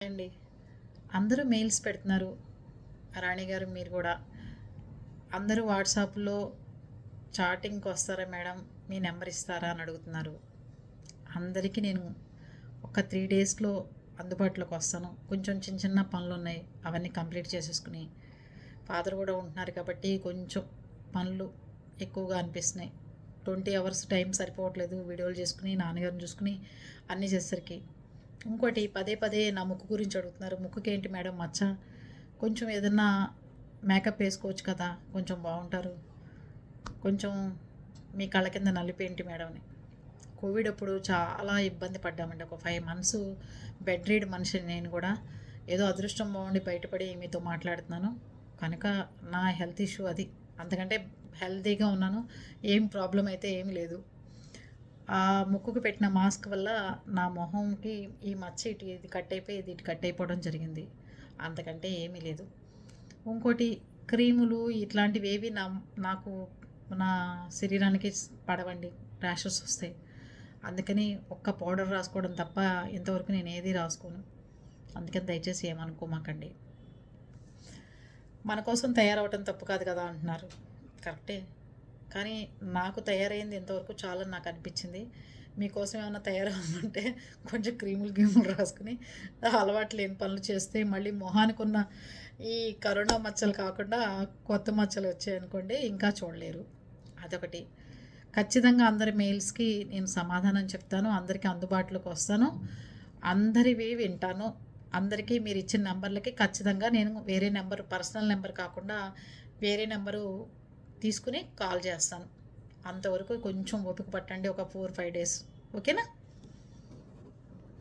అండి. అందరూ మెయిల్స్ పెడుతున్నారు. రాణి గారు మీరు కూడా అందరూ వాట్సాప్లో చాటింగ్కి వస్తారా మేడం, మీ నెంబర్ ఇస్తారా అని అడుగుతున్నారు. అందరికీ నేను ఒక 3 డేస్లో అందుబాటులోకి వస్తాను. కొంచెం చిన్న చిన్న పనులు ఉన్నాయి, అవన్నీ కంప్లీట్ చేసేసుకుని ఫాదర్ కూడా ఉంటున్నారు కాబట్టి కొంచెం పనులు ఎక్కువగా అనిపిస్తున్నాయి. 20 hours టైం సరిపోవట్లేదు వీడియోలు చేసుకుని నాన్నగారిని చూసుకుని అన్నీ చేసేసరికి. ఇంకోటి పదే పదే నా ముక్కు గురించి అడుగుతున్నారు. ముక్కుకి ఏంటి మేడం మచ్చ, కొంచెం ఏదన్నా మేకప్ వేసుకోవచ్చు కదా, కొంచెం బాగుంటారు, కొంచెం మీ కళ్ళ కింద నలిపేంటి మేడం అని. కోవిడ్ అప్పుడు చాలా ఇబ్బంది పడ్డామండి. ఒక 5 months బెడ్ రీడ్ మనిషిని నేను కూడా. ఏదో అదృష్టం బాగుండి బయటపడి మీతో మాట్లాడుతున్నాను కనుక నా హెల్త్ ఇష్యూ అది. అంతకంటే హెల్తీగా ఉన్నాను, ఏం ప్రాబ్లం అయితే ఏమీ లేదు. ఆ ముక్కుకు పెట్టిన మాస్క్ వల్ల నా మొహంకి ఈ మచ్చ ఇది కట్ అయిపోయి ఇటు కట్ అయిపోవడం జరిగింది. అంతకంటే ఏమీ లేదు. ఇంకోటి క్రీములు ఇట్లాంటివి ఏవి నాకు నా శరీరానికి పడవండి, ర్యాషెస్ వస్తాయి. అందుకని ఒక్క పౌడర్ రాసుకోవడం తప్ప ఇంతవరకు నేను ఏది రాసుకోను. అందుకని దయచేసి ఏమనుకోమాకండి. మన కోసం తయారవటం తప్పు కాదు కదా అంటున్నారు, కరెక్టే. కానీ నాకు తయారైంది ఇంతవరకు చాలని నాకు అనిపించింది. మీకోసం ఏమైనా తయారవ్వమంటే కొంచెం క్రీములు రాసుకుని అలవాటు లేని పనులు చేస్తే మళ్ళీ మొహానికి ఉన్న ఈ కరోనా మచ్చలు కాకుండా కొత్త మచ్చలు వచ్చాయనుకోండి ఇంకా చూడలేరు. అదొకటి. ఖచ్చితంగా అందరి మెయిల్స్కి నేను సమాధానం చెప్తాను, అందరికీ అందుబాటులోకి వస్తాను, అందరివి వింటాను. అందరికీ మీరు ఇచ్చిన నెంబర్లకి ఖచ్చితంగా నేను వేరే నెంబర్, పర్సనల్ నెంబర్ కాకుండా వేరే నెంబరు తీసుకుని కాల్ చేస్తాను. అంతవరకు కొంచెం ఓపిక పట్టండి, ఒక 4-5 days. ఓకేనా?